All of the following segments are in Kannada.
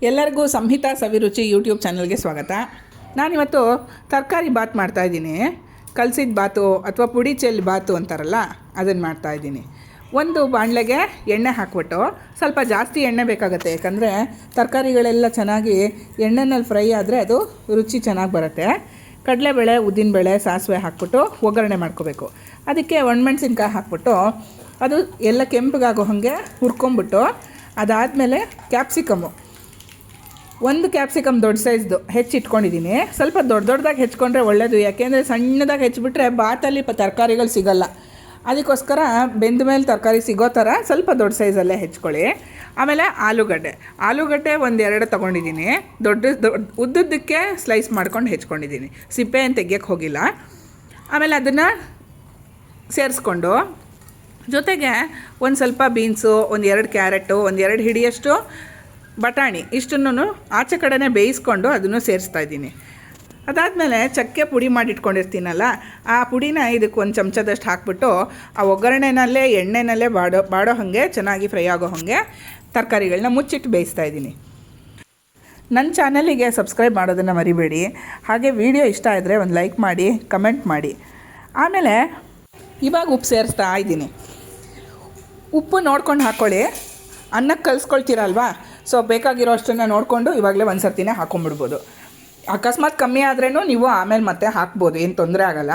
ಎಲ್ಲರಿಗೂ ಸಂಹಿತಾ ಸವಿರುಚಿ ಯೂಟ್ಯೂಬ್ ಚಾನಲ್ಗೆ ಸ್ವಾಗತ. ನಾನಿವತ್ತು ತರಕಾರಿ ಬಾತ್ ಮಾಡ್ತಾಯಿದ್ದೀನಿ. ಕಲಸಿದ ಬಾತು ಅಥವಾ ಪುಡಿ ಚೆಲ್ಲಿ ಬಾತು ಅಂತಾರಲ್ಲ, ಅದನ್ನು ಮಾಡ್ತಾಯಿದ್ದೀನಿ. ಒಂದು ಬಾಣಲೆಗೆ ಎಣ್ಣೆ ಹಾಕ್ಬಿಟ್ಟು, ಸ್ವಲ್ಪ ಜಾಸ್ತಿ ಎಣ್ಣೆ ಬೇಕಾಗುತ್ತೆ, ಯಾಕಂದರೆ ತರಕಾರಿಗಳೆಲ್ಲ ಚೆನ್ನಾಗಿ ಎಣ್ಣೆನಲ್ಲಿ ಫ್ರೈ ಆದರೆ ಅದು ರುಚಿ ಚೆನ್ನಾಗಿ ಬರುತ್ತೆ. ಕಡಲೆಬೇಳೆ, ಉದ್ದಿನಬೇಳೆ, ಸಾಸಿವೆ ಹಾಕ್ಬಿಟ್ಟು ಒಗ್ಗರಣೆ ಮಾಡ್ಕೋಬೇಕು. ಅದಕ್ಕೆ ಒಣಮೆಣ್ಸಿನ್ಕಾಯಿ ಹಾಕ್ಬಿಟ್ಟು ಅದು ಎಲ್ಲ ಕೆಂಪಗಾಗೋ ಹಾಗೆ ಹುರ್ಕೊಂಬಿಟ್ಟು, ಅದಾದಮೇಲೆ ಕ್ಯಾಪ್ಸಿಕಮ್ಮು, ಒಂದು ಕ್ಯಾಪ್ಸಿಕಮ್ ದೊಡ್ಡ ಸೈಜ್ದು ಹೆಚ್ಚಿಟ್ಕೊಂಡಿದ್ದೀನಿ. ಸ್ವಲ್ಪ ದೊಡ್ಡದಾಗಿ ಹೆಚ್ಕೊಂಡ್ರೆ ಒಳ್ಳೆಯದು, ಯಾಕೆಂದರೆ ಸಣ್ಣದಾಗಿ ಹೆಚ್ಚಿಬಿಟ್ರೆ ಬಾತಲ್ಲಿ ತರಕಾರಿಗಳು ಸಿಗೋಲ್ಲ. ಅದಕ್ಕೋಸ್ಕರ ಬೆಂದ ಮೇಲೆ ತರಕಾರಿ ಸಿಗೋ ಥರ ಸ್ವಲ್ಪ ದೊಡ್ಡ ಸೈಜಲ್ಲೇ ಹೆಚ್ಕೊಳ್ಳಿ. ಆಮೇಲೆ ಆಲೂಗಡ್ಡೆ ಒಂದೆರಡು ತೊಗೊಂಡಿದ್ದೀನಿ. ಉದ್ದುದ್ದಕ್ಕೆ ಸ್ಲೈಸ್ ಮಾಡ್ಕೊಂಡು ಹೆಚ್ಕೊಂಡಿದ್ದೀನಿ, ಸಿಪ್ಪೆ ಏನು ತೆಗಿಯೋಕ್ಕೆ ಹೋಗಿಲ್ಲ. ಆಮೇಲೆ ಅದನ್ನು ಸೇರಿಸ್ಕೊಂಡು, ಜೊತೆಗೆ ಒಂದು ಸ್ವಲ್ಪ ಬೀನ್ಸು, ಒಂದೆರಡು ಕ್ಯಾರೆಟು, ಒಂದೆರಡು ಹಿಡಿಯಷ್ಟು ಬಟಾಣಿ, ಇಷ್ಟನ್ನು ಆಚೆ ಕಡೆನೇ ಬೇಯಿಸ್ಕೊಂಡು ಅದನ್ನು ಸೇರಿಸ್ತಾಯಿದ್ದೀನಿ. ಅದಾದಮೇಲೆ ಚಕ್ಕೆ ಪುಡಿ ಮಾಡಿಟ್ಕೊಂಡಿರ್ತೀನಲ್ಲ, ಆ ಪುಡಿನ ಇದಕ್ಕೆ ಒಂದು ಚಮಚದಷ್ಟು ಹಾಕ್ಬಿಟ್ಟು ಆ ಒಗ್ಗರಣೆನಲ್ಲೇ ಎಣ್ಣೆನಲ್ಲೇ ಬಾಡೋ ಹಾಗೆ ಚೆನ್ನಾಗಿ ಫ್ರೈ ಆಗೋ ಹಾಗೆ ತರಕಾರಿಗಳನ್ನ ಮುಚ್ಚಿಟ್ಟು ಬೇಯಿಸ್ತಾಯಿದ್ದೀನಿ. ನನ್ನ ಚಾನಲಿಗೆ ಸಬ್ಸ್ಕ್ರೈಬ್ ಮಾಡೋದನ್ನು ಮರಿಬೇಡಿ. ಹಾಗೆ ವಿಡಿಯೋ ಇಷ್ಟ ಆದರೆ ಒಂದು ಲೈಕ್ ಮಾಡಿ, ಕಮೆಂಟ್ ಮಾಡಿ. ಆಮೇಲೆ ಇವಾಗ ಉಪ್ಪು ಸೇರಿಸ್ತಾ ಇದ್ದೀನಿ. ಉಪ್ಪು ನೋಡ್ಕೊಂಡು ಹಾಕ್ಕೊಳ್ಳಿ. ಅನ್ನಕ್ಕೆ ಕಲಿಸ್ಕೊಳ್ತೀರಲ್ವಾ, ಸೊ ಬೇಕಾಗಿರೋ ಅಷ್ಟನ್ನು ನೋಡಿಕೊಂಡು ಇವಾಗಲೇ ಒಂದು ಸರ್ತಿನೇ ಹಾಕ್ಕೊಂಬಿಡ್ಬೋದು. ಅಕಸ್ಮಾತ್ ಕಮ್ಮಿ ಆದ್ರೂ ನೀವು ಆಮೇಲೆ ಮತ್ತೆ ಹಾಕ್ಬೋದು, ಏನು ತೊಂದರೆ ಆಗೋಲ್ಲ.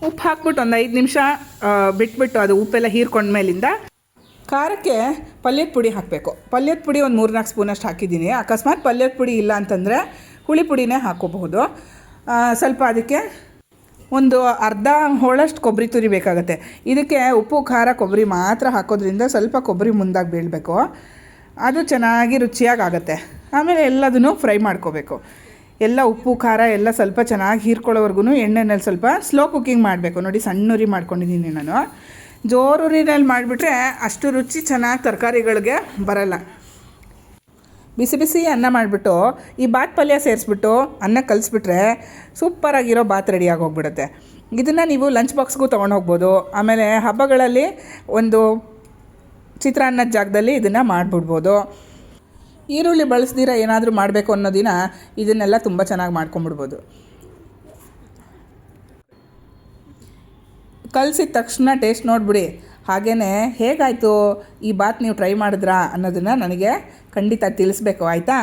ಉಪ್ಪು ಹಾಕ್ಬಿಟ್ಟು ಒಂದು 5 ನಿಮಿಷ ಬಿಟ್ಬಿಟ್ಟು ಅದು ಉಪ್ಪೆಲ್ಲ ಹೀರ್ಕೊಂಡ್ಮೇಲಿಂದ ಖಾರಕ್ಕೆ ಪಲ್ಯದ ಪುಡಿ ಹಾಕಬೇಕು. ಪಲ್ಯದ ಪುಡಿ ಒಂದು 3-4 ಸ್ಪೂನಷ್ಟು ಹಾಕಿದ್ದೀನಿ. ಅಕಸ್ಮಾತ್ ಪಲ್ಯದ ಪುಡಿ ಇಲ್ಲ ಅಂತಂದರೆ ಹುಳಿ ಪುಡಿನೇ ಹಾಕ್ಕೋಬಹುದು. ಸ್ವಲ್ಪ ಅದಕ್ಕೆ ಒಂದು ಅರ್ಧ ಹೋಳಷ್ಟು ಕೊಬ್ಬರಿ ತುರಿ ಬೇಕಾಗುತ್ತೆ. ಇದಕ್ಕೆ ಉಪ್ಪು, ಖಾರ, ಕೊಬ್ಬರಿ ಮಾತ್ರ ಹಾಕೋದ್ರಿಂದ ಸ್ವಲ್ಪ ಕೊಬ್ಬರಿ ಮುಂದಾಗಿ ಬೀಳಬೇಕು, ಅದು ಚೆನ್ನಾಗಿ ರುಚಿಯಾಗಿ ಆಗುತ್ತೆ. ಆಮೇಲೆ ಎಲ್ಲದನ್ನು ಫ್ರೈ ಮಾಡ್ಕೋಬೇಕು. ಎಲ್ಲ ಉಪ್ಪು, ಖಾರ ಎಲ್ಲ ಸ್ವಲ್ಪ ಚೆನ್ನಾಗಿ ಹೀರ್ಕೊಳ್ಳೋವರೆಗೂ ಎಣ್ಣೆನಲ್ಲಿ ಸ್ವಲ್ಪ ಸ್ಲೋ ಕುಕ್ಕಿಂಗ್ ಮಾಡಬೇಕು. ನೋಡಿ, ಸಣ್ಣ ಉರಿ ಮಾಡ್ಕೊಂಡಿದ್ದೀನಿ ನಾನು. ಜೋರು ಉರಿನಲ್ಲಿ ಮಾಡಿಬಿಟ್ರೆ ಅಷ್ಟು ರುಚಿ ಚೆನ್ನಾಗಿ ತರಕಾರಿಗಳಿಗೆ ಬರಲ್ಲ. ಬಿಸಿ ಬಿಸಿ ಅನ್ನ ಮಾಡಿಬಿಟ್ಟು ಈ ಬಾತ್ ಪಲ್ಯ ಸೇರಿಸ್ಬಿಟ್ಟು ಅನ್ನ ಕಲಿಸ್ಬಿಟ್ರೆ ಸೂಪರಾಗಿರೋ ಬಾತ್ ರೆಡಿಯಾಗಿ ಹೋಗ್ಬಿಡುತ್ತೆ. ಇದನ್ನು ನೀವು ಲಂಚ್ ಬಾಕ್ಸ್ಗೂ ತೊಗೊಂಡು ಹೋಗ್ಬೋದು. ಆಮೇಲೆ ಹಬ್ಬಗಳಲ್ಲಿ ಒಂದು ಚಿತ್ರಾನ್ನದ ಜಾಗದಲ್ಲಿ ಇದನ್ನು ಮಾಡಿಬಿಡ್ಬೋದು. ಈರುಳ್ಳಿ ಬಳಸ್ದಿರ ಏನಾದರೂ ಮಾಡಬೇಕು ಅನ್ನೋ ದಿನ ಇದನ್ನೆಲ್ಲ ತುಂಬ ಚೆನ್ನಾಗಿ ಮಾಡ್ಕೊಂಬಿಡ್ಬೋದು. ಕಲಸಿದ ತಕ್ಷಣ ಟೇಸ್ಟ್ ನೋಡಿಬಿಡಿ. ಹಾಗೆಯೇ ಹೇಗಾಯಿತು ಈ ಬಾತ್ ನೀವು ಟ್ರೈ ಮಾಡಿದ್ರಾ ಅನ್ನೋದನ್ನು ನನಗೆ ಖಂಡಿತ ತಿಳಿಸ್ಬೇಕು, ಆಯಿತಾ?